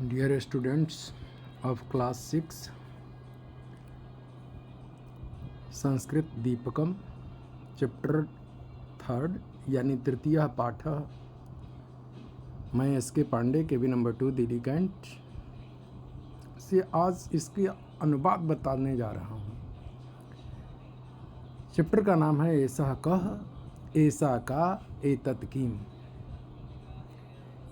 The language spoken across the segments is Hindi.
Dear students of class 6 Sanskrit Deepakam chapter 3 यानी तृतीय पाठ। मैं S K. Pandey KV number 2 Delhi cantt से आज इसके अनुवाद बताने जा रहा हूँ। चैप्टर का नाम है ऐसा कह ऐसा का एतत् किम।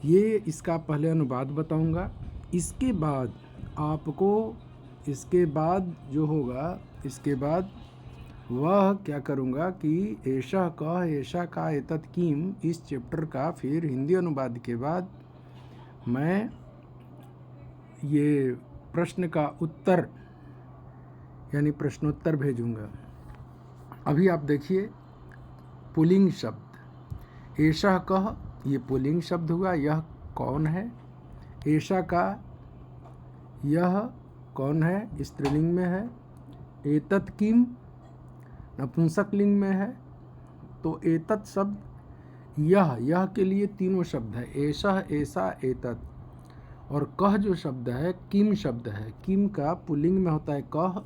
ये इसका पहले अनुवाद बताऊंगा, इसके बाद आपको इसके बाद जो होगा इसके बाद वह क्या करूंगा कि ऐसा कह ऐसा का एतत् किम इस चैप्टर का फिर हिंदी अनुवाद के बाद मैं ये प्रश्न का उत्तर यानी प्रश्नोत्तर भेजूंगा। अभी आप देखिए पुल्लिंग शब्द ऐसा कह, ये पुल्लिंग शब्द हुआ। यह कौन है? ऐसा का यह कौन है? स्त्रीलिंग में है। एतत् किम नपुंसकलिंग में है। तो एतत् शब्द यह के लिए तीनों शब्द है, ऐसा ऐसा एतत्। और कह जो शब्द है किम शब्द है। किम का पुल्लिंग में होता है कह,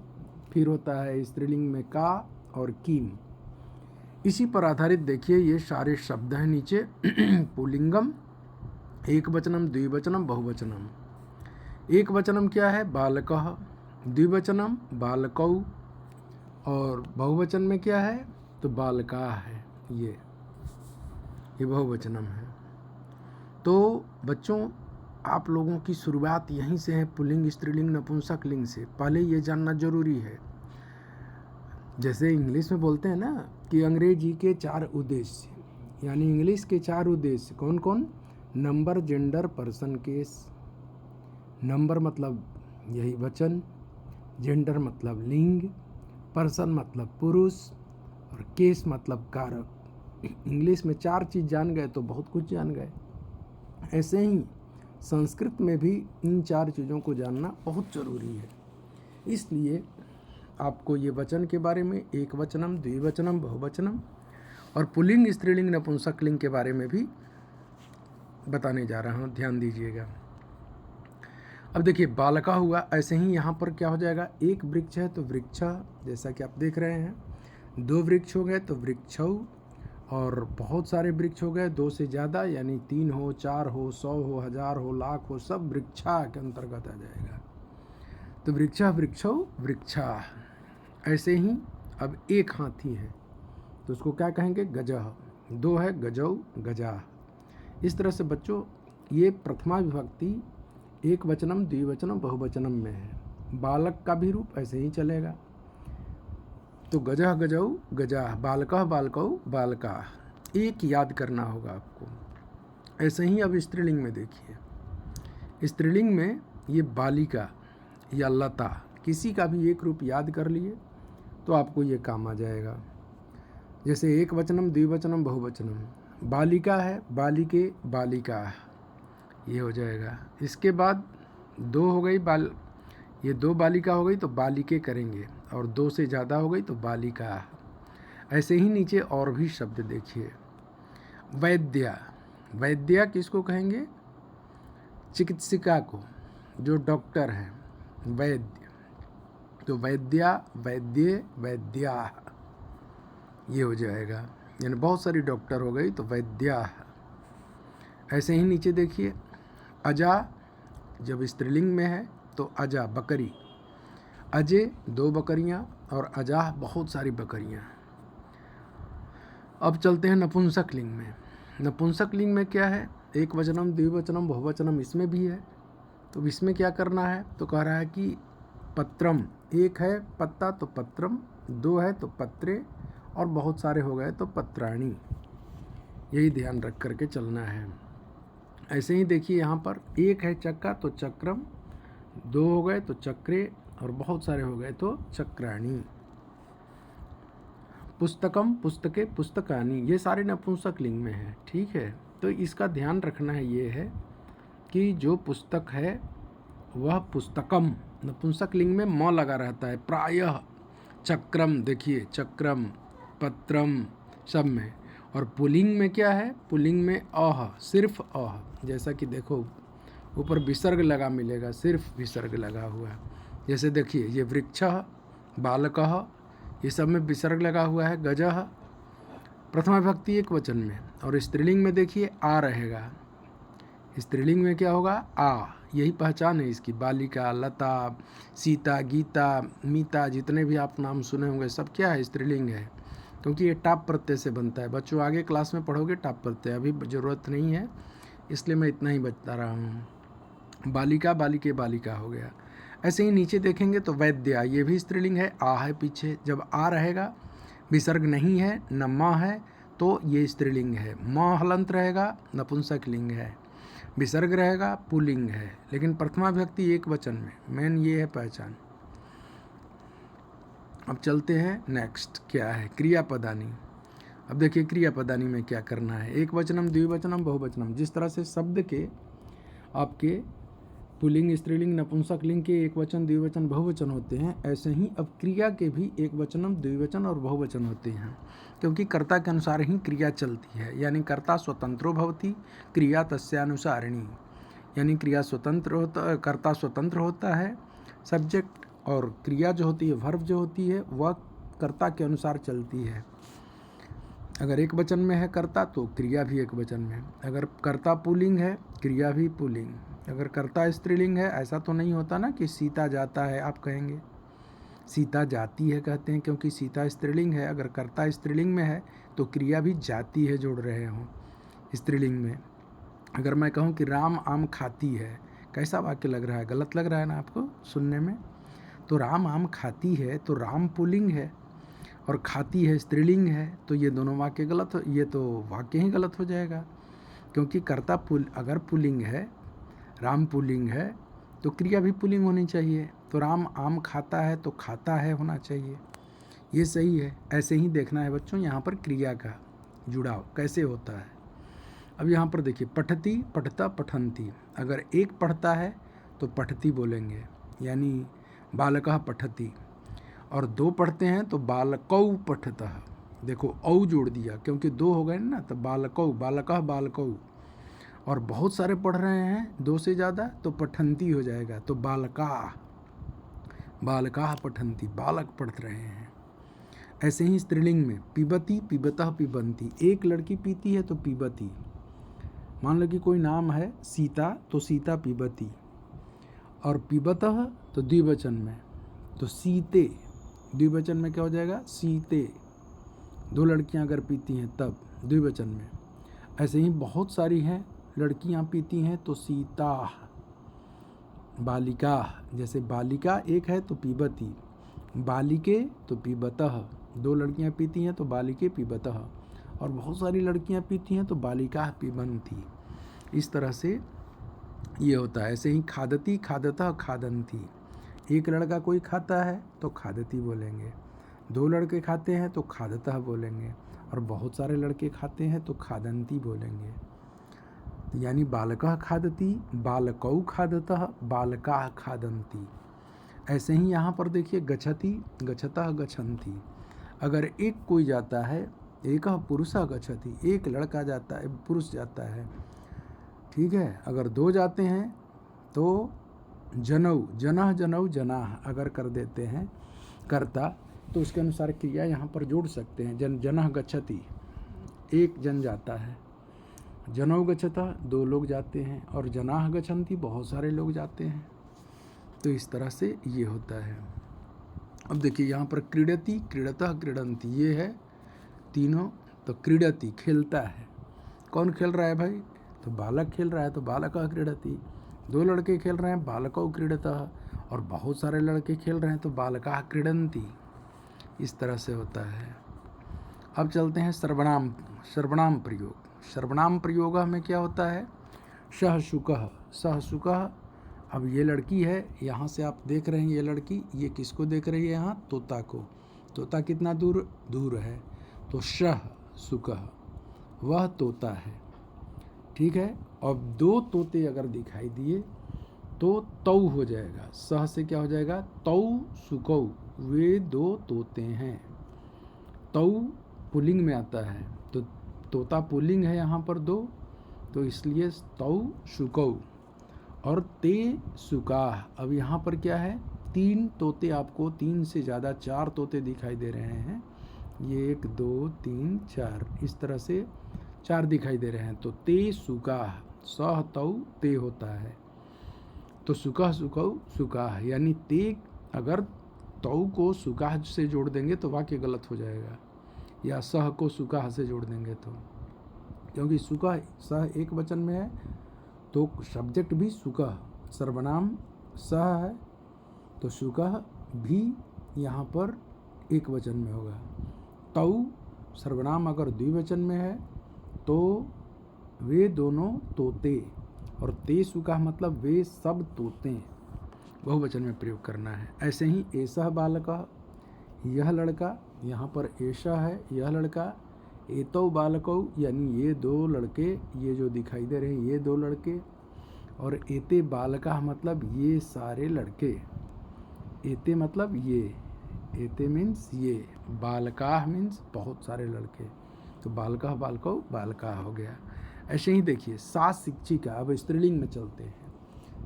फिर होता है स्त्रीलिंग में का और किम। इसी पर आधारित देखिए ये सारे शब्द हैं नीचे। पुल्लिंगम, एक वचनम, द्विवचनम, बहुवचनम। एक वचनम क्या है? बालकः। द्विवचनम बालकौ। और बहुवचन में क्या है? तो बालका है। ये बहुवचनम है। तो बच्चों आप लोगों की शुरुआत यहीं से है, पुल्लिंग स्त्रीलिंग नपुंसकलिंग से। पहले ये जानना जरूरी है। जैसे इंग्लिश में बोलते हैं ना कि अंग्रेजी के 4 उद्देश्य, यानी इंग्लिश के 4 उद्देश्य कौन कौन? Number, gender, person, case. Number मतलब यही वचन, जेंडर मतलब लिंग, पर्सन मतलब पुरुष और केस मतलब कारक। इंग्लिश में 4 चीज़ जान गए तो बहुत कुछ जान गए। ऐसे ही संस्कृत में भी इन 4 चीज़ों को जानना बहुत ज़रूरी है। इसलिए आपको ये वचन के बारे में एक वचनम, द्विवचनम, बहुवचनम और पुल्लिंग स्त्रीलिंग नपुंसकलिंग के बारे में भी बताने जा रहा हूँ, ध्यान दीजिएगा। अब देखिए बालका हुआ, ऐसे ही यहाँ पर क्या हो जाएगा? एक वृक्ष है तो वृक्ष, जैसा कि आप देख रहे हैं। 2 वृक्ष हो गए तो वृक्षौ। और बहुत सारे वृक्ष हो गए 2 से ज़्यादा, यानी 3 हो, 4 हो, 100 हो, 1000 हो, लाख हो, सब वृक्षा के अंतर्गत आ जाएगा। तो वृक्षा, वृक्षौ, वृक्षा। ऐसे ही अब एक हाथी है तो उसको क्या कहेंगे? गजह। 2 है गजौ, गजा। इस तरह से बच्चों ये प्रथमा विभक्ति एक वचनम, द्विवचनम, बहुवचनम में है। बालक का भी रूप ऐसे ही चलेगा। तो गजह गजौ, गजा, बालकः बालकौ, बालका। एक याद करना होगा आपको। ऐसे ही अब स्त्रीलिंग में देखिए। स्त्रीलिंग में ये बालिका या लता, किसी का भी एक रूप याद कर लिए तो आपको ये काम आ जाएगा। जैसे एक वचनम, द्विवचनम, बहुवचनम। बालिका है, बालिके, बालिका, ये हो जाएगा। इसके बाद 2 हो गई ये 2 बालिका हो गई तो बालिके करेंगे, और 2 से ज़्यादा हो गई तो बालिका। ऐसे ही नीचे और भी शब्द देखिए। वैद्या, वैद्या किसको कहेंगे? चिकित्सिका को, जो डॉक्टर है, वैद्य। तो वैद्या, वैद्य, वैद्या, ये हो जाएगा। यानी बहुत सारी डॉक्टर हो गई तो वैद्या। ऐसे ही नीचे देखिए अजा, जब स्त्रीलिंग में है तो अजा बकरी। अजय 2 बकरियां और अजाह बहुत सारी बकरियां। अब चलते हैं नपुंसकलिंग में। नपुंसकलिंग में क्या है? एक वचनम, द्विवचनम, बहुवचनम इसमें भी है। तो इसमें क्या करना है? तो कह रहा है कि पत्रम, एक है पत्ता तो पत्रम, 2 है तो पत्रे, और बहुत सारे हो गए तो पत्राणी। यही ध्यान रख करके चलना है। ऐसे ही देखिए यहाँ पर एक है चक्का तो चक्रम, 2 हो गए तो चक्रे, और बहुत सारे हो गए तो चक्राणी। पुस्तकम, पुस्तके, पुस्तकानी, ये सारे नपुंसकलिंग में है। ठीक है, तो इसका ध्यान रखना है ये है कि जो पुस्तक है वह पुस्तकम, नपुंसकलिंग में म लगा रहता है प्रायः। चक्रम, देखिए चक्रम, पत्रम, सब में। और पुल्लिंग में क्या है? पुल्लिंग में अह, सिर्फ अह। जैसा कि देखो ऊपर विसर्ग लगा मिलेगा, सिर्फ विसर्ग लगा हुआ है। जैसे देखिए ये वृक्षः, बालकः, ये सब में विसर्ग लगा हुआ है। गजः प्रथमा विभक्ति एक वचन में, और स्त्रीलिंग में देखिए आ रहेगा। स्त्रीलिंग में क्या होगा? आ। यही पहचान है इसकी। बालिका, लता, सीता, गीता, मीता, जितने भी आप नाम सुने होंगे सब क्या है? स्त्रीलिंग है, क्योंकि ये टाप प्रत्यय से बनता है। बच्चों आगे क्लास में पढ़ोगे टाप प्रत्यय, अभी ज़रूरत नहीं है, इसलिए मैं इतना ही बता रहा हूँ। बालिका, बालिके, बालिका हो गया। ऐसे ही नीचे देखेंगे तो वैद्या, ये भी स्त्रीलिंग है, आ है पीछे। जब आ रहेगा, विसर्ग नहीं है, न माँ है, तो ये स्त्रीलिंग है। माँ हलंत रहेगा, नपुंसक लिंग है। विसर्ग रहेगा, पुल्लिंग है। लेकिन प्रथमा विभक्ति एक वचन में, मेन ये है पहचान। अब चलते हैं नेक्स्ट, क्या है? क्रियापदानी। अब देखिए क्रियापदानी में क्या करना है। एक वचनम, द्विवचनम, बहुवचनम। जिस तरह से शब्द के आपके पुल्लिंग, स्त्रीलिंग, नपुंसक लिंग के एक वचन, द्विवचन, बहुवचन होते हैं, ऐसे ही अब क्रिया के भी एक वचनम, द्विवचन और बहुवचन होते हैं, क्योंकि कर्ता के अनुसार ही क्रिया चलती है। यानी कर्ता स्वतंत्रो भवति, क्रिया तस्यानुसारिणी। यानी क्रिया स्वतंत्र होता, कर्ता स्वतंत्र होता है, सब्जेक्ट, और क्रिया जो होती है, वर्ब जो होती है, वह कर्ता के अनुसार चलती है। अगर एक वचन में है कर्ता तो क्रिया भी एक वचन में। अगर कर्ता पुल्लिंग है, क्रिया भी पुल्लिंग। अगर कर्ता स्त्रीलिंग है, ऐसा तो नहीं होता ना कि सीता जाता है, आप कहेंगे सीता जाती है, कहते हैं क्योंकि सीता स्त्रीलिंग है। अगर कर्ता स्त्रीलिंग में है तो क्रिया भी जाती है जोड़ रहे हों स्त्रीलिंग में। अगर मैं कहूँ कि राम आम खाती है, कैसा वाक्य लग रहा है? गलत लग रहा है ना आपको सुनने में? तो राम आम खाती है तो राम पुल्लिंग है और खाती है स्त्रीलिंग है, तो ये दोनों वाक्य गलत हो, ये तो वाक्य ही गलत हो जाएगा। क्योंकि कर्ता अगर पुल्लिंग है, राम पुल्लिंग है, तो क्रिया भी पुल्लिंग होनी चाहिए। तो राम आम खाता है तो खाता है होना चाहिए, ये सही है। ऐसे ही देखना है बच्चों यहाँ पर क्रिया का जुड़ाव कैसे होता है। अब यहाँ पर देखिए पठती, पठता, पठंती। अगर एक पढ़ता है तो पठती बोलेंगे, यानी बालकः पठति। और दो पढ़ते हैं तो बालकौ पठतः। देखो औ जोड़ दिया, क्योंकि दो हो गए ना, तो बालकौ, बालकः, बालकौ। और बहुत सारे पढ़ रहे हैं, दो से ज़्यादा, तो पठंती हो जाएगा। तो बालका, बालका पठंती, बालक पढ़ रहे हैं। ऐसे ही स्त्रीलिंग में पिबती, पिबतः, पिबंती। एक लड़की पीती है तो पिबती। मान लो कि कोई नाम है सीता, तो सीता पिबती। और पिबतः तो द्विवचन में, तो सीते। द्विवचन में क्या हो जाएगा? सीते। दो लड़कियां अगर पीती हैं तब द्विवचन में। ऐसे ही बहुत सारी हैं लड़कियां पीती हैं तो सीता। बालिका, जैसे बालिका एक है तो पिबती, बालिके तो पिबतः। दो लड़कियां पीती हैं तो बालिके पिबतः, और बहुत सारी लड़कियां पीती हैं तो बालिका पिबंती। इस तरह से ये होता है। ऐसे ही खादती, खादतः, खादंती। एक लड़का कोई खाता है तो खादती बोलेंगे, दो लड़के खाते हैं तो खादतः बोलेंगे, और बहुत सारे लड़के खाते हैं तो खादंती बोलेंगे। यानी बालकः खादति, बालकौ खादतः, बालकाः खादन्ति। ऐसे ही यहाँ पर देखिए गच्छति, गच्छतः, गच्छन्ति। अगर एक कोई जाता है, एकः पुरुषः गच्छति, एक लड़का जाता है, पुरुष जाता है, ठीक है। अगर दो जाते हैं तो जनौ, जनः, जनौ, जनाः अगर कर देते हैं कर्ता, तो उसके अनुसार क्रिया यहाँ पर जोड़ सकते हैं। जनः गच्छति, एक जन जाता है। जनौ गच्छतः, दो लोग जाते हैं। और जनाः गच्छन्ति, बहुत सारे लोग जाते हैं। तो इस तरह से ये होता है। अब देखिए यहाँ पर क्रीडति, क्रीडतः, क्रीडन्ति, ये है तीनों। तो क्रीडति खेलता है, कौन खेल रहा है भाई? तो बालक खेल रहा है, तो बालकः क्रीडति। दो लड़के खेल रहे हैं, बालकौ क्रीडतः। और बहुत सारे लड़के खेल रहे हैं तो बालकाः क्रीडन्ति। इस तरह से होता है। अब चलते हैं सर्वनाम, सर्वनाम प्रयोग। सर्वनाम प्रयोग में क्या होता है? सह शुकः, सह शुकः। अब ये लड़की है, यहाँ से आप देख रहे हैं ये लड़की, ये किसको देख रही है? यहाँ तोता को। तोता कितना दूर दूर है, तो सह शुकः, वह तोता है, ठीक है। अब दो तोते अगर दिखाई दिए तो तौ हो जाएगा। सह से क्या हो जाएगा? तौ शुकौ, वे दो तोते हैं। तौ पुल्लिंग में आता है, तो तोता पुल्लिंग है यहाँ पर दो, तो इसलिए तौ शुकौ। और ते सुकाह। अब यहाँ पर क्या है, 3 तोते, आपको 3 से ज़्यादा 4 तोते दिखाई दे रहे हैं। ये 1 2 3 4 इस तरह से 4 दिखाई दे रहे हैं। तो ते सुकाह, सह तौ ते होता है। तो सुकह सुकौ सुकाह, यानी ते अगर तौ को सुकाह से जोड़ देंगे तो वाक्य गलत हो जाएगा, या सह को सुकाह से जोड़ देंगे तो, क्योंकि सुकह सह एक वचन में है तो सब्जेक्ट भी सुकह, सर्वनाम सह है तो सुकह भी यहाँ पर एक वचन में होगा। तौ सर्वनाम अगर द्विवचन में है तो वे दोनों तोते, और ते सुकह मतलब वे सब तोते, बहुवचन में प्रयोग करना है। ऐसे ही एषः बालकः, यह लड़का, यहाँ पर ऐसा है यह लड़का, एतौ बालकौ यानी ये 2 लड़के, ये जो दिखाई दे रहे हैं ये 2 लड़के, और एते बालका मतलब ये सारे लड़के। एते मतलब ये, एते मीन्स ये, बालका मीन्स बहुत सारे लड़के, तो बालका बालकौ बालका हो गया। ऐसे ही देखिए सा शिक्षिका, अब स्त्रीलिंग में चलते हैं।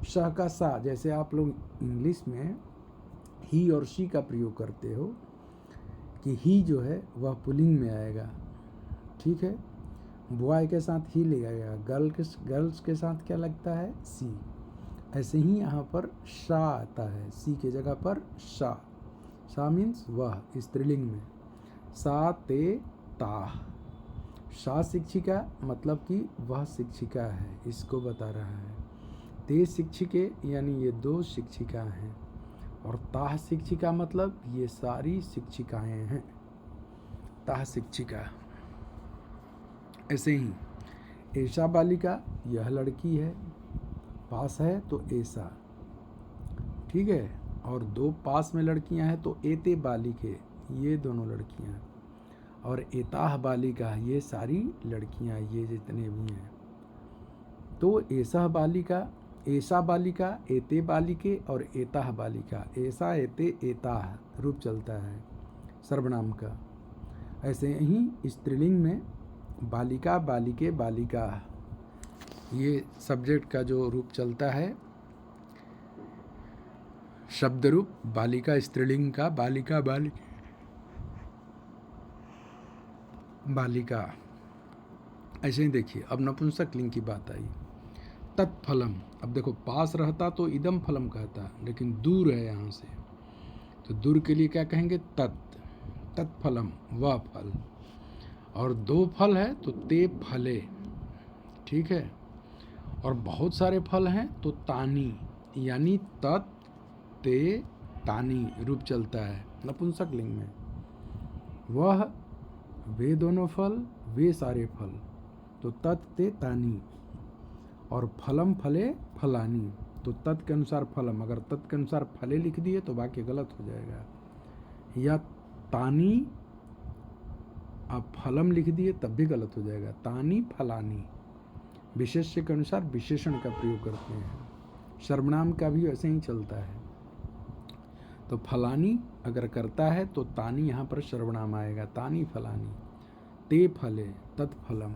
स का सा, जैसे आप लोग इंग्लिश में ही और शी का प्रयोग करते हो कि ही जो है वह पुल्लिंग में आएगा, ठीक है, बॉय के साथ ही लगेगा, गर्ल्स के साथ क्या लगता है, सी। ऐसे ही यहाँ पर शा आता है, सी के जगह पर शा। शा मीन्स वह, स्त्रीलिंग में। सा ते ताह, शा शिक्षिका मतलब कि वह शिक्षिका है, इसको बता रहा है। ते शिक्षिके यानी ये 2 शिक्षिका हैं, और ताह शिक्षिका मतलब ये सारी शिक्षिकाएं हैं, ताह शिक्षिका। ऐसे ही ऐसा बालिका, यह लड़की है, पास है तो ऐसा, ठीक है, और 2 पास में लड़कियां हैं तो एते बालिके, ये दोनों लड़कियां, और एताह बालिका ये सारी लड़कियां, ये जितने भी हैं। तो ऐसा बालिका, ऐसा बालिका, एते बालिके और एताह बालिका, ऐसा एते एताह रूप चलता है सर्वनाम का। ऐसे ही स्त्रीलिंग में बालिका बालिके बालिका, ये सब्जेक्ट का जो रूप चलता है, शब्द रूप बालिका स्त्रीलिंग का, बालिका बालिके बालिका। ऐसे ही देखिए अब नपुंसक लिंग की बात आई। तत्फलम, अब देखो पास रहता तो इदम फलम कहता, लेकिन दूर है यहाँ से, तो दूर के लिए क्या कहेंगे, तत्फलम, वह फल। और 2 फल है तो ते फले, ठीक है, और बहुत सारे फल हैं तो तानी, यानी तत् ते तानी रूप चलता है नपुंसक लिंग में। वह, वे दोनों फल, वे सारे फल, तो तत् ते तानी। और फलम फले फलानी, तो तत् के अनुसार फलम, अगर तत् के अनुसार फले लिख दिए तो वाक्य गलत हो जाएगा, या तानी आप फलम लिख दिए तब भी गलत हो जाएगा। तानी फलानी, विशेष्य के अनुसार विशेषण का प्रयोग करते हैं। सर्वनाम का भी ऐसे ही चलता है, तो फलानी अगर करता है तो तानी यहाँ पर सर्वनाम आएगा, तानी फलानी। ते फले तत्फलम,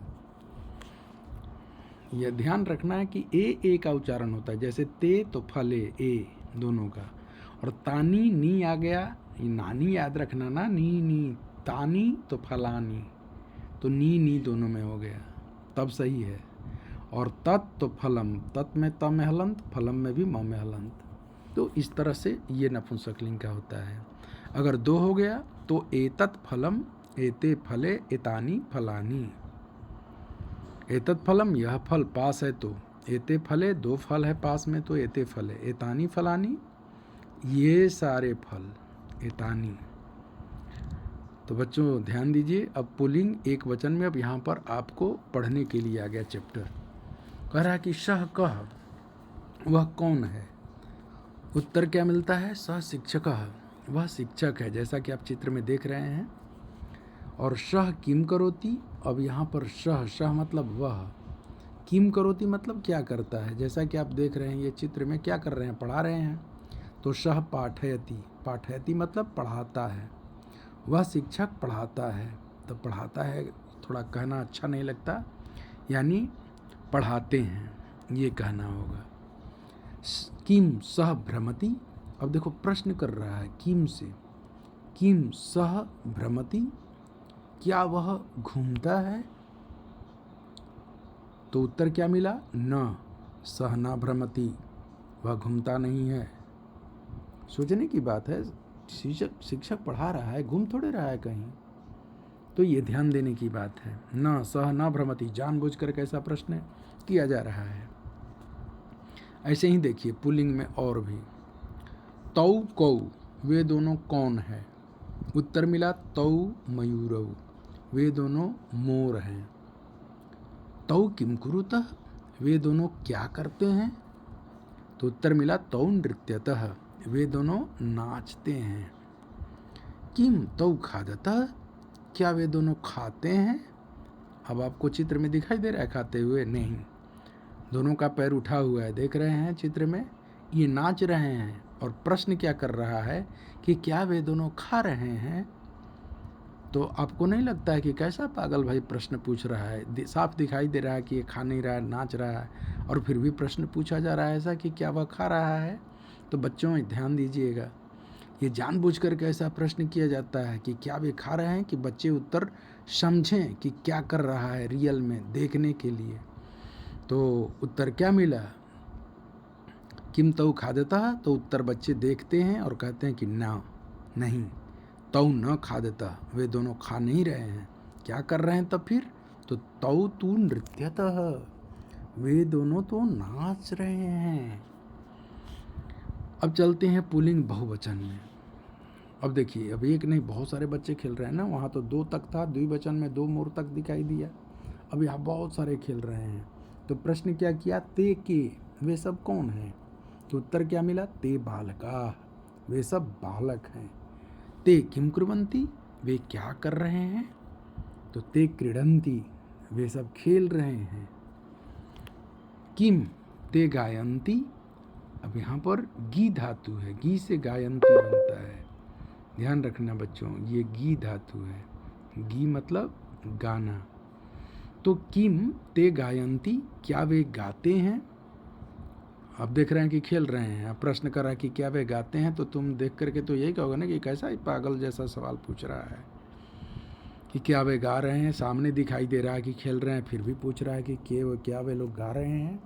यह ध्यान रखना है कि ए का उच्चारण होता है, जैसे ते तो फले ए दोनों का, और तानी नी आ गया, नानी याद रखना ना, नी तानी तो फलानी, तो नी दोनों में हो गया तब सही है। और तत् तो फलम, तत् में त में हलंत, फलम में भी म में हलंत, तो इस तरह से ये नपुंसक लिंग का होता है। अगर 2 हो गया तो एतत् फलम, एते फले, एतानी फलानी। एतत् फलम, यह फल पास है तो एते फले, 2 फल है पास में तो एते फले, एतानी फलानी, ये सारे फल, एतानी। तो बच्चों ध्यान दीजिए, अब पुल्लिंग एक वचन में, अब यहाँ पर आपको पढ़ने के लिए आ गया चैप्टर। कह रहा है कि सह कह, वह कौन है। उत्तर क्या मिलता है, सह शिक्षकः, वह शिक्षक है, जैसा कि आप चित्र में देख रहे हैं। और सह किम करोति, अब यहाँ पर सह मतलब वह, किम करोति मतलब क्या करता है, जैसा कि आप देख रहे हैं ये चित्र में क्या कर रहे हैं, पढ़ा रहे हैं, तो सह पाठयति, पाठयति मतलब पढ़ाता है, वह शिक्षक पढ़ाता है। तो पढ़ाता है थोड़ा कहना अच्छा नहीं लगता, यानी पढ़ाते हैं ये कहना होगा। किम सह भ्रमति। अब देखो प्रश्न कर रहा है किम से, किम सह भ्रमति, क्या वह घूमता है? तो उत्तर क्या मिला? न सह न भ्रमति, वह घूमता नहीं है। सोचने की बात है, शिक्षक पढ़ा रहा है, घूम थोड़े रहा है कहीं, तो ये ध्यान देने की बात है। न सह न भ्रमति, जानबूझकर कैसा प्रश्न किया जा रहा है। ऐसे ही देखिए पुल्लिंग में और भी, तौ कौ, वे दोनों कौन है? उत्तर मिला तौ मयूरौ, वे दोनों मोर हैं। तौ किम कुरुतः, वे दोनों क्या करते हैं? तो उत्तर मिला तौ नृत्यतः, वे दोनों नाचते हैं। किम तौ खादतः, क्या वे दोनों खाते हैं? अब आपको चित्र में दिखाई दे रहा है खाते हुए? नहीं, दोनों का पैर उठा हुआ है, देख रहे हैं चित्र में, ये नाच रहे हैं। और प्रश्न क्या कर रहा है कि क्या वे दोनों खा रहे हैं? तो आपको नहीं लगता है कि कैसा पागल भाई प्रश्न पूछ रहा है? साफ दिखाई दे रहा है कि ये खा नहीं रहा है, नाच रहा है, और फिर भी प्रश्न पूछा जा रहा है ऐसा कि क्या वह खा रहा है? तो बच्चों ध्यान दीजिएगा, ये जानबूझकर के ऐसा प्रश्न किया जाता है कि क्या वे खा रहे हैं, कि बच्चे उत्तर समझें कि क्या कर रहा है रियल में, देखने के लिए। तो उत्तर क्या मिला? किम तौ खादता, तो उत्तर बच्चे देखते हैं और कहते हैं कि ना, नहीं, तौ न खादता, वे दोनों खा नहीं रहे हैं। क्या कर रहे हैं तब फिर? तो तौ तू नृत्यतः, वे दोनों तो नाच रहे हैं। अब चलते हैं पुल्लिंग बहुवचन में। अब देखिए, अब एक नहीं बहुत सारे बच्चे खेल रहे हैं ना, वहाँ तो 2 तक था, द्विवचन में 2 मोर तक दिखाई दिया, अब यहाँ बहुत सारे खेल रहे हैं। तो प्रश्न क्या किया? ते के, वे सब कौन हैं? तो उत्तर क्या मिला? ते बालका, वे सब बालक हैं। ते किम कुर्वन्ति, वे क्या कर रहे हैं? तो ते क्रीडन्ति, वे सब खेल रहे हैं। किम ते गायन्ति, अब यहाँ पर गी धातु है, गी से गायन्ति बनता है, ध्यान रखना बच्चों, ये गी धातु है, गी मतलब गाना। तो किम ते गायन्ति, क्या वे गाते हैं? आप देख रहे हैं कि खेल रहे हैं, आप प्रश्न कर रहा है कि क्या वे गाते हैं, तो तुम देख करके तो यही कहोगे ना कि कैसा ही पागल जैसा सवाल पूछ रहा है कि क्या वे गा रहे हैं। सामने दिखाई दे रहा है कि खेल रहे हैं, फिर भी पूछ रहा है कि क्या वे लोग गा रहे हैं।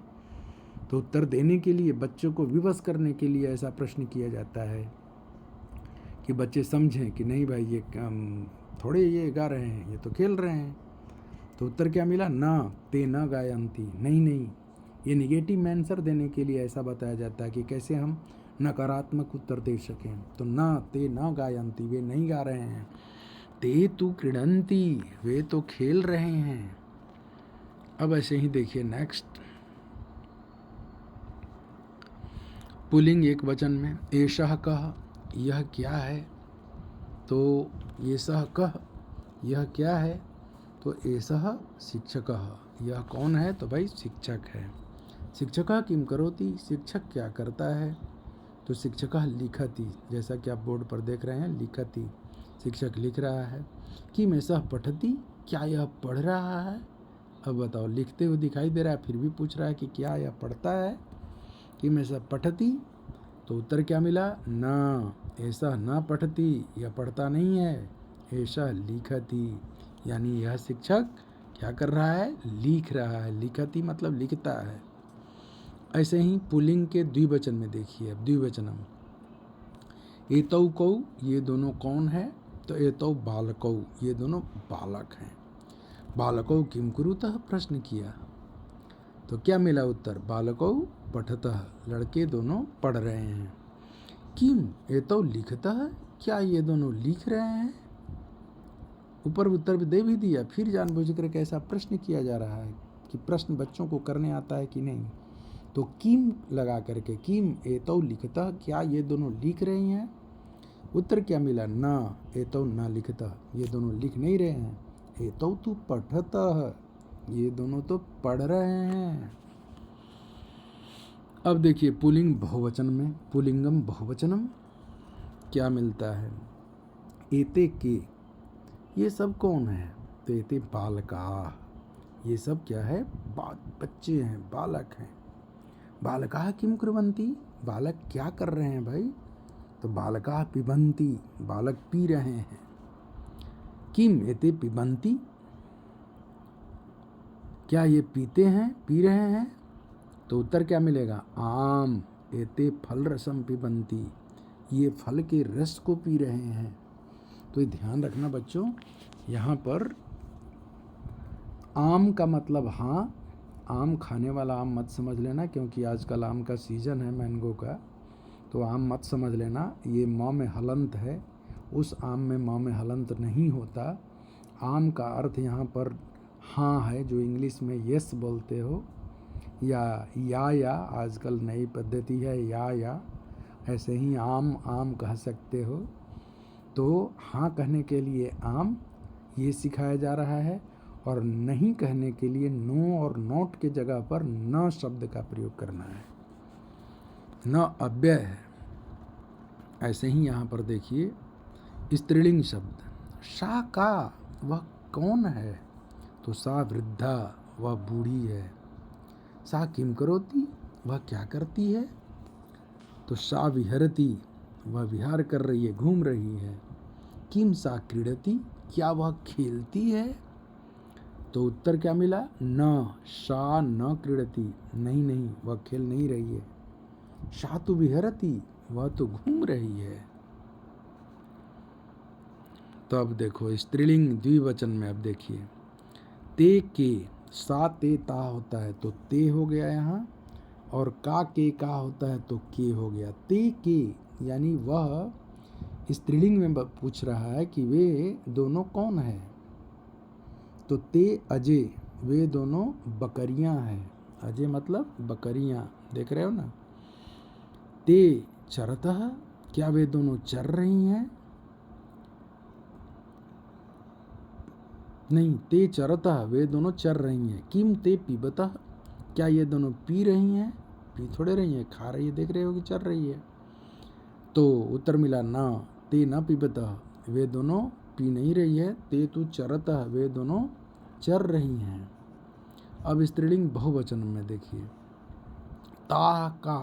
तो उत्तर देने के लिए, बच्चों को विवश करने के लिए ऐसा प्रश्न किया जाता है कि बच्चे समझें कि नहीं भाई, ये थोड़े ये गा रहे हैं, ये तो खेल रहे हैं। तो उत्तर क्या मिला? ना ते न गायन्ति, नहीं, ये निगेटिव आंसर देने के लिए ऐसा बताया जाता है कि कैसे हम नकारात्मक उत्तर दे सकें। तो ना ते न गायन्ति, वे नहीं गा रहे हैं। ते तु क्रीडन्ति, वे तो खेल रहे हैं। अब ऐसे ही देखिए नेक्स्ट, पुल्लिंग एक वचन में, एषः कः, यह क्या है? तो एषः कः, यह क्या है? तो एषः शिक्षकः, यह कौन है? तो भाई शिक्षक है। शिक्षकः किम करोति, शिक्षक क्या करता है? तो शिक्षकः लिखति, जैसा कि आप बोर्ड पर देख रहे हैं, लिखति, शिक्षक लिख रहा है। किम एषः पठति, क्या यह पढ़ रहा है? अब बताओ, लिखते हुए दिखाई दे रहा है, फिर भी पूछ रहा है कि क्या यह पढ़ता है? किम एषः पठति, तो उत्तर क्या मिला? न एषः न पठति, यह पढ़ता नहीं है। एषः लिखति, यानी यह शिक्षक क्या कर रहा है? लिख रहा है। लिखति मतलब लिखता है। ऐसे ही पुल्लिंग के द्विवचन में देखिए, अब द्विवचनम, एतौ कौ, ये दोनों कौन है? तो एतौ बालकौ, ये दोनों बालक हैं। बालकौ किम कुरुतः, प्रश्न किया, तो क्या मिला उत्तर? बालकौ पठतः, लड़के दोनों पढ़ रहे हैं। किम एतौ लिखतः, क्या ये दोनों लिख रहे हैं? ऊपर उत्तर दे भी दिया, फिर जानबूझकर कैसा प्रश्न किया जा रहा है कि प्रश्न बच्चों को करने आता है कि नहीं। तो किम लगा करके, किम एतौ लिखतः, क्या ये दोनों लिख रही हैं? उत्तर क्या मिला? न एतौ न लिखतः, ये दोनों लिख नहीं रहे हैं। एतौ तु पठतः, ये दोनों तो पढ़ रहे हैं। अब देखिए पुल्लिंग बहुवचन में, पुल्लिंगम बहुवचनम क्या मिलता है? एते के, ये सब कौन है? तो एते बालका, ये सब क्या है? बच्चे हैं, बालक हैं। बालकाः किं कुर्वन्ति, बालक क्या कर रहे हैं भाई, तो बालकाः पिबन्ति, बालक पी रहे हैं। किम एते पिबन्ति, क्या ये पीते हैं, पी रहे हैं, तो उत्तर क्या मिलेगा, आम एते फल रसम पिबन्ति, ये फल के रस को पी रहे हैं। तो ये ध्यान रखना बच्चों, यहाँ पर आम का मतलब हाँ, आम खाने वाला आम मत समझ लेना, क्योंकि आजकल आम का सीज़न है मैंगो का, तो आम मत समझ लेना, ये म में हलंत है, उस आम में म में हलंत नहीं होता। आम का अर्थ यहाँ पर हाँ है, जो इंग्लिश में यस बोलते हो, या आजकल नई पद्धति है या, ऐसे ही आम कह सकते हो। तो हाँ कहने के लिए आम ये सिखाया जा रहा है, और नहीं कहने के लिए नो और नॉट के जगह पर न शब्द का प्रयोग करना है, न अव्यय है। ऐसे ही यहाँ पर देखिए स्त्रीलिंग शब्द, सा का, वह कौन है, तो सा वृद्धा, वह बूढ़ी है। सा किम करोति, वह क्या करती है, तो सा विहरति, वह विहार कर रही है, घूम रही है। किम सा क्रीडति, क्या वह खेलती है, तो उत्तर क्या मिला, न, सा न क्रीडति, नहीं वह खेल नहीं रही है। सा तो विहरति, वह तो घूम रही है। तो अब देखो स्त्रीलिंग द्विवचन में, अब देखिए ते के, सा ते ता होता है तो ते हो गया यहाँ, और का के का होता है तो के हो गया। ते के यानी वह स्त्रीलिंग में पूछ रहा है कि वे दोनों कौन है, तो ते अजय, वे दोनों बकरियां हैं। अजय मतलब बकरियां, देख रहे हो ना। ते चरतः, क्या वे दोनों चर रही हैं, नहीं, ते चरतः, वे दोनों चर रही हैं। किम ते पीबतः, क्या ये दोनों पी रही हैं, पी थोड़े रही हैं, खा रही है, देख रहे हो कि चर रही है। तो उत्तर मिला ना, ते न पीबतः, वे दोनों पी नहीं रही है। ते तु चरतः, वे दोनों चर रही हैं। अब स्त्रीलिंग बहुवचन में देखिए, ता का,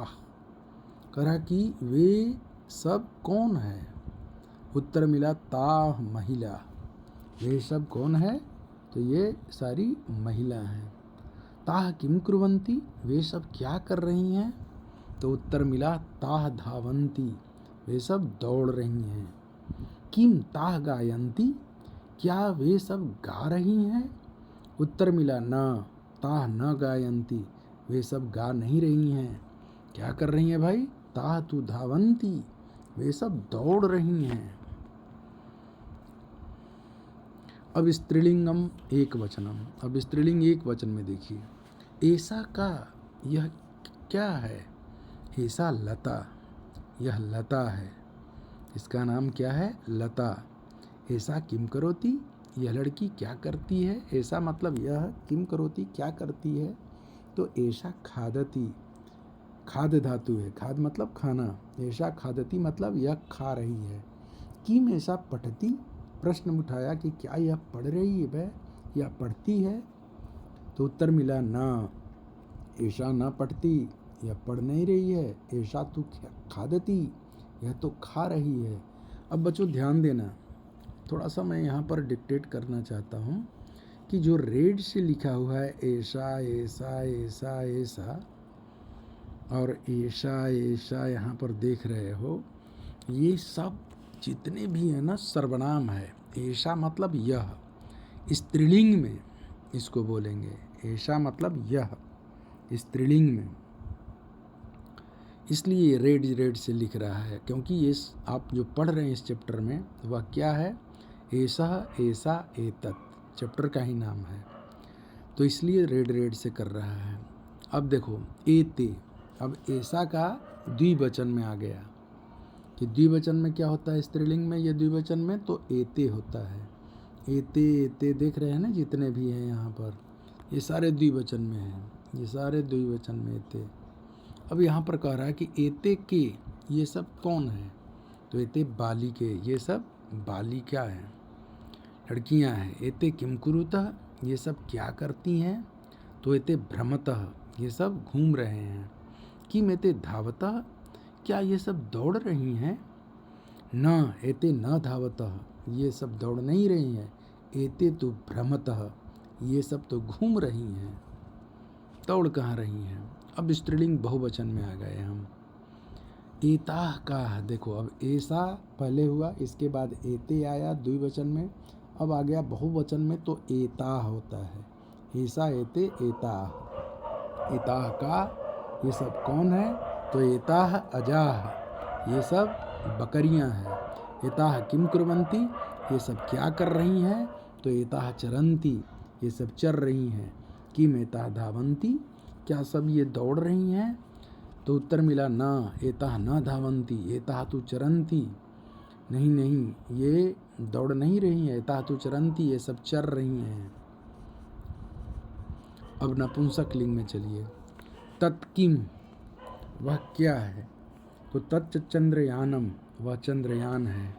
कहा कि वे सब कौन है, उत्तर मिला ता महिला, वे सब कौन है, तो ये सारी महिला हैं। ताह किम कुर्वन्ति, वे सब क्या कर रही हैं, तो उत्तर मिला ताह धावन्ति, वे सब दौड़ रही हैं। किम ताह गायन्ति, क्या वे सब गा रही हैं, उत्तर मिला न, ताह न गायन्ति, वे सब गा नहीं रही हैं। क्या कर रही हैं भाई, ताह तु धावन्ति, वे सब दौड़ रही हैं। अब स्त्रीलिंगम एक वचनम, अब स्त्रीलिंग एक वचन में देखिए, ऐसा का, यह क्या है, ऐसा लता, यह लता है, इसका नाम क्या है, लता। ऐसा किम करोति, यह लड़की क्या करती है, ऐसा मतलब यह, किम करोति क्या करती है, तो ऐसा खादती, खाद धातु है, खाद मतलब खाना, ऐसा खादती मतलब यह खा रही है। किम ऐसा पठती, प्रश्न उठाया कि क्या यह पढ़ रही है वह, या पढ़ती है, तो उत्तर मिला ना, ऐसा ना पढ़ती, यह पढ़ नहीं रही है। ऐसा तो खादती, यह तो खा रही है। अब बच्चों ध्यान देना, थोड़ा सा मैं यहाँ पर डिक्टेट करना चाहता हूँ कि जो रेड से लिखा हुआ है ऐसा ऐसा ऐसा ऐसा, और ऐसा ऐसा यहाँ पर देख रहे हो, ये सब जितने भी हैं ना सर्वनाम है। ऐसा मतलब यह, स्त्रीलिंग में इसको बोलेंगे, ऐसा मतलब यह स्त्रीलिंग में, इसलिए रेड से लिख रहा है, क्योंकि ये आप जो पढ़ रहे हैं इस चैप्टर में वह क्या है, ऐसा ऐसा एतत्, चैप्टर का ही नाम है, तो इसलिए रेड से कर रहा है। अब देखो एते, अब ऐसा का द्विवचन में आ गया कि द्विवचन में क्या होता है, स्त्रीलिंग में, ये द्विवचन में तो एते होता है। एते देख रहे हैं ना, जितने भी हैं यहाँ पर, ये सारे द्विवचन में हैं, ये सारे द्विवचन में एते। अब यहाँ पर कह रहा है कि एते के, ये सब कौन है, तो एते बालिके, ये सब बालिका हैं, लड़कियाँ हैं। एते किम कुरुतः, ये सब क्या करती हैं, तो एते भ्रमतः, ये सब घूम रहे हैं। किम एते धावतः, क्या ये सब दौड़ रही हैं? न एते न धावतः, ये सब दौड़ नहीं रही हैं। एते तो भ्रमतः, ये सब तो घूम रही हैं, दौड़ कहाँ रही हैं। अब स्त्रीलिंग बहुवचन में आ गए हम। एताह का, देखो अब ऐसा पहले हुआ, इसके बाद एते आया द्विवचन में, अब आ गया बहुवचन में तो एताह होता है। ऐसा एते एताह। एताह का, ये सब कौन है? तो एताह अजाह, ये सब बकरियां हैं। एताह किम कुर्वन्ति, ये सब क्या कर रही हैं? तो एताह चरन्ति, ये सब चर रही हैं। किम एताह धावन्ति, क्या सब ये दौड़ रही हैं? तो उत्तर मिला न एताह न धावन्ति, एताह तु चरन्ति। नहीं नहीं, ये दौड़ नहीं रही है। एताह तु चरन्ति, ये सब चर रही हैं। अब नपुंसक लिंग में चलिए। तत्किम, वह क्या है? तो तत् चंद्रयानम, वह चंद्रयान है।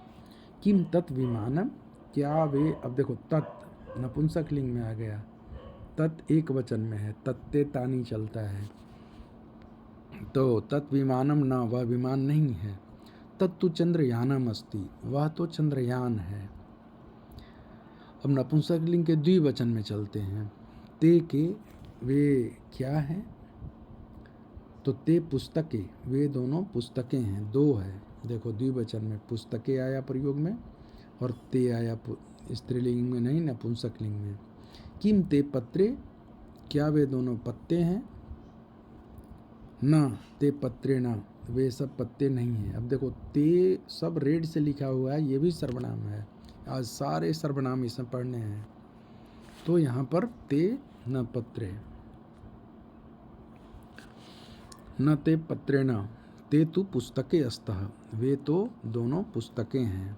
किम तत् विमानम, क्या वे, अब देखो तत् नपुंसक लिंग में आ गया, तत् एक वचन में है, तत्ते तानी चलता है, तो तत् विमानम न, वह विमान नहीं है। तत्तु चंद्रयानम अस्ति, वह तो चंद्रयान है। अब नपुंसक लिंग के द्विवचन में चलते हैं। ते के, वे क्या हैं? तो ते पुस्तके, वे दोनों पुस्तकें हैं, दो है। देखो द्विवचन में पुस्तकें आया प्रयोग में, और ते आया स्त्रीलिंग में, नहीं नपुंसक लिंग में। किम ते पत्रे, क्या वे दोनों पत्ते हैं? न ते पत्रे न, वे सब पत्ते नहीं हैं। अब देखो ते सब रेड से लिखा हुआ है, ये भी सर्वनाम है। आज सारे सर्वनाम इसमें पढ़ने हैं। तो यहाँ पर ते न पत्रे, न ते पत्रे न, ते तु पुस्तके अस्तः, वे तो दोनों पुस्तकें हैं।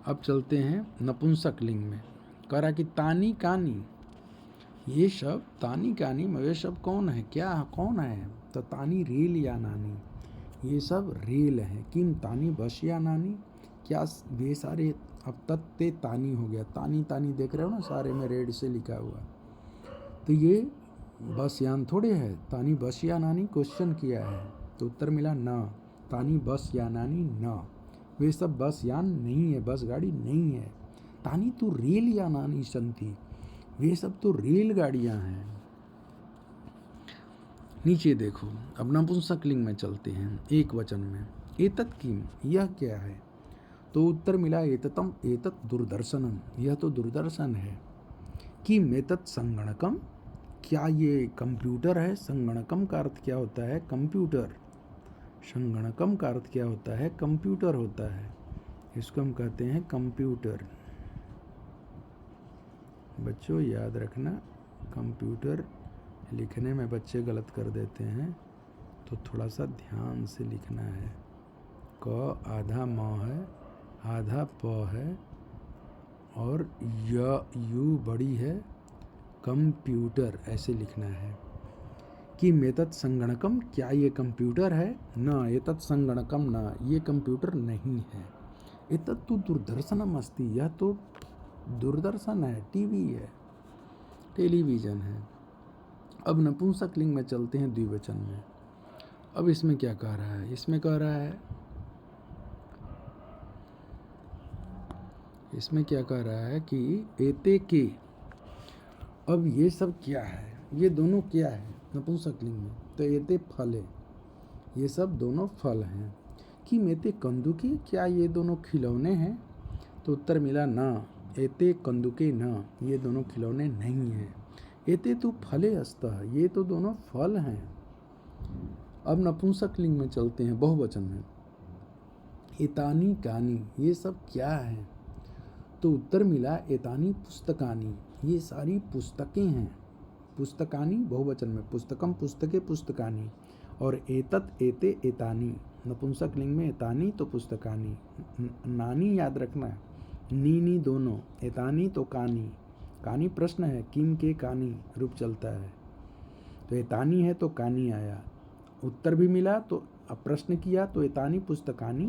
अब चलते हैं नपुंसक लिंग में। कह रहा कि तानी कानी, ये शब्द तानी कानी में ये शब्द कौन है? क्या कौन है? तो तानी रेल या नानी, ये सब रेल हैं। किम तानी बस या नानी, क्या वे सारे, अब तत्ते तानी हो गया, तानी तानी देख रहे हो ना, सारे में रेड से लिखा हुआ। तो ये बस यान थोड़े है, तानी बस या नानी क्वेश्चन किया है, तो उत्तर मिला न, तानी बस या नानी न, वे सब बस यान नहीं है, बस गाड़ी नहीं है। तानी तो रेल या नानी संति, वे सब तो रेलगाड़ियां हैं। नीचे देखो, अब नपुंसक लिंग में चलते हैं एक वचन में। एतत् किम, यह क्या है? तो उत्तर मिला एततम एतत् दूरदर्शनम, यह तो दूरदर्शन है। किम एतत् संगणकम, क्या ये कंप्यूटर है? संगणकम का अर्थ क्या होता है? कंप्यूटर। संगणकम का अर्थ क्या होता है? कंप्यूटर होता है, इसको हम कहते हैं कंप्यूटर। बच्चों याद रखना, कंप्यूटर लिखने में बच्चे गलत कर देते हैं, तो थोड़ा सा ध्यान से लिखना है। क आधा म है, आधा प है, और यू बड़ी है, कंप्यूटर ऐसे लिखना है। कि मेतत् संगणकम, क्या ये कंप्यूटर है? न एतत् संगणकम न, ये कंप्यूटर नहीं है। एतत् तु दूरदर्शनम अस्ति, यह तो दूरदर्शन है, टीवी है, टेलीविज़न है। अब नपुंसक लिंग में चलते हैं द्विवचन में। अब इसमें क्या कह रहा है? इसमें कह रहा है, इसमें क्या कह रहा है कि एते के, अब ये सब क्या है? ये दोनों क्या है नपुंसक लिंग में? तो एते फल है, ये सब दोनों फल हैं। कि मेते कंदुके, क्या ये दोनों खिलौने हैं? तो उत्तर मिला न, एते कंदुके न, ये दोनों खिलौने नहीं हैं। एते तो फले अस्तः, ये तो दोनों फल हैं। अब नपुंसक लिंग में चलते हैं बहुवचन में। एतानी कानी, ये सब क्या है? तो उत्तर मिला एतानी पुस्तकानी, ये सारी पुस्तकें हैं। पुस्तकानी बहुवचन में, पुस्तकम पुस्तके पुस्तकानी, और एतत् एते एतानी नपुंसक लिंग में, एतानी तो पुस्तकानी, नानी याद रखना, नी दोनों, एतानी तो कानी, कानी प्रश्न है, किम के कानी रूप चलता है, तो एतानी है तो कानी आया, उत्तर भी मिला। तो अब प्रश्न किया तो एतानी पुस्तकानी,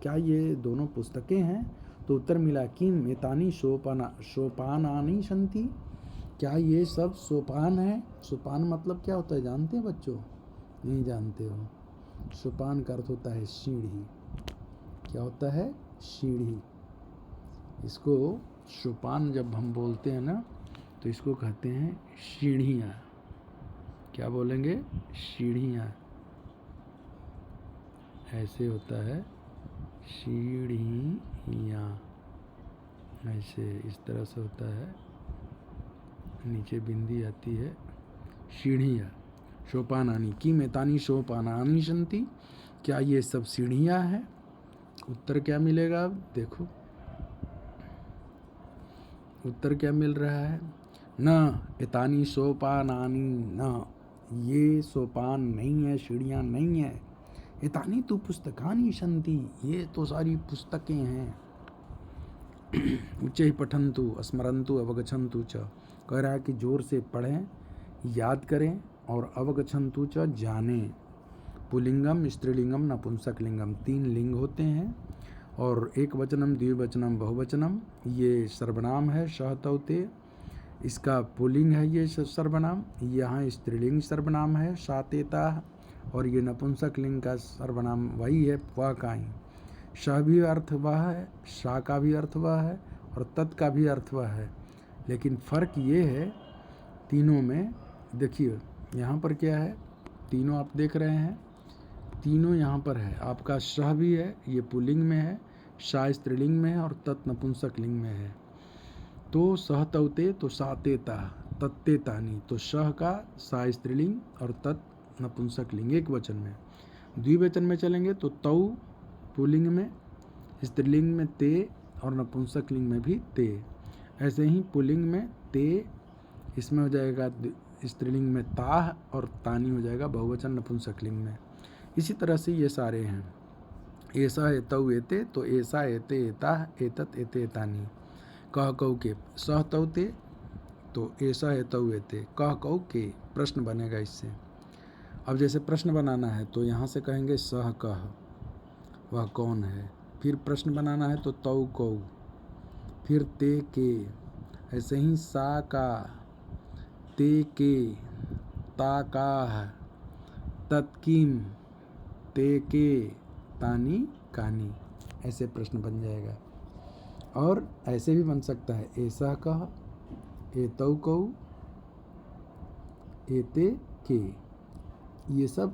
क्या ये दोनों पुस्तकें हैं? तो उत्तर मिला किम एतानी सोपानानि सन्ति, क्या ये सब सोपान है? सोपान मतलब क्या होता है जानते हैं बच्चों? नहीं जानते हो। सोपान का अर्थ होता है सीढ़ी। क्या होता है? सीढ़ी। इसको सोपान जब हम बोलते हैं ना तो इसको कहते हैं सीढ़ियाँ। क्या बोलेंगे? सीढ़ियाँ। ऐसे होता है सीढ़ियाँ, ऐसे इस तरह से होता है, नीचे बिंदी आती है। सीढ़ियाँ। सोपानानि किम एतानि सोपानानि सन्ति। क्या ये सब सीढ़ियाँ हैं? उत्तर क्या मिलेगा? अब देखो उत्तर क्या मिल रहा है। न एतानि सोपानानि, न ये सोपान नहीं है, सीढ़ियाँ नहीं है। एतानि तो पुस्तकानि सन्ति, ये तो सारी पुस्तकें हैं। उच्चैः पठन्तु स्मरन्तु अवगच्छन्तु च। कह रहा है कि जोर से पढ़ें, याद करें और अवगच्छन्तु च जानें। पुल्लिंगम, स्त्रीलिंगम, नपुंसकलिंगम, 3 लिंग होते हैं और एक वचनम, द्विवचनम, बहुवचनम। ये सर्वनाम है सहतौते, इसका पुल्लिंग है ये सर्वनाम। यहाँ स्त्रीलिंग सर्वनाम है सातेता, और ये नपुंसकलिंग का सर्वनाम वही है वह काई। स भी अर्थ वह है, सा का भी अर्थ वह है और तत् का भी अर्थ वह है। लेकिन फ़र्क ये है तीनों में। देखिए यहाँ पर क्या है, तीनों आप देख रहे हैं, तीनों यहाँ पर है। आपका सह भी है, ये पुल्लिंग में है, सा स्त्रीलिंग में है और तत् नपुंसकलिंग में है। तो सहतौते तो सातेता, तत्ते तानी, तो सह का सा स्त्रीलिंग और तत् नपुंसकलिंग एक वचन में। द्विवचन में चलेंगे तो तौ पुल्लिंग में, स्त्रीलिंग में ते और नपुंसकलिंग में भी ते। ऐसे ही पुल्लिंग में ते, इसमें हो जाएगा स्त्रीलिंग में ताह और तानी हो जाएगा बहुवचन नपुंसकलिंग में। इसी तरह से ये सारे हैं। ऐसा एतौ एते, तो ऐसा एते एताह, एतत एते एतानी। कह कौ के सह तौ ते, तो ऐसा एतौ एते। कह कौ के प्रश्न बनेगा इससे। अब जैसे प्रश्न बनाना है तो यहाँ से कहेंगे सह कह, वह कौन है। फिर प्रश्न बनाना है तो तौ कौ, फिर ते के। ऐसे ही सा का, ते के, ता का, तत्किम, ते के, तानी कानी। ऐसे प्रश्न बन जाएगा। और ऐसे भी बन सकता है ऐसा कह, एतौ कौ, एते के। ये सब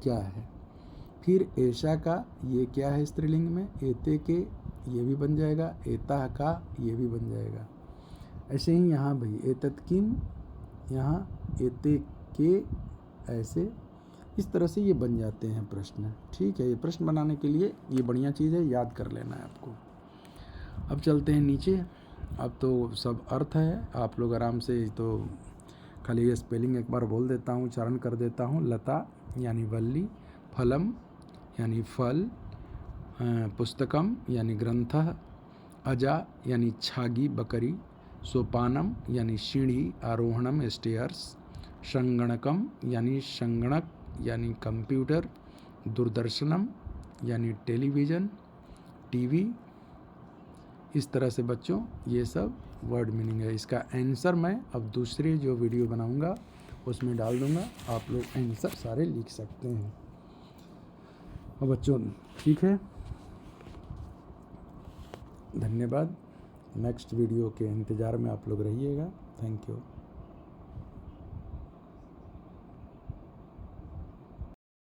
क्या है। फिर ऐसा का, ये क्या है स्त्रीलिंग में, एते के ये भी बन जाएगा, एताह का ये भी बन जाएगा। ऐसे ही यहाँ भाई एतत किम, यहाँ एते के, ऐसे इस तरह से ये बन जाते हैं प्रश्न। ठीक है, ये प्रश्न बनाने के लिए ये बढ़िया चीज़ है, याद कर लेना है आपको। अब चलते हैं नीचे। अब तो सब अर्थ है, आप लोग आराम से, तो खाली ये स्पेलिंग एक बार बोल देता हूँ, उच्चारण कर देता हूँ। लता यानी वल्ली, फलम यानी फल, पुस्तकम यानी ग्रंथ, अजा यानी छागी बकरी, सोपानम यानी सीढ़ी आरोहणम स्टेयर्स, संगणकम यानी संगणक यानी कंप्यूटर, दूरदर्शनम यानी टेलीविज़न, टीवी। इस तरह से बच्चों ये सब वर्ड मीनिंग है। इसका आंसर मैं अब दूसरे जो वीडियो बनाऊंगा उसमें डाल दूंगा, आप लोग आंसर सारे लिख सकते हैं। और बच्चों ठीक है, धन्यवाद। नेक्स्ट वीडियो के इंतज़ार में आप लोग रहिएगा। Thank you.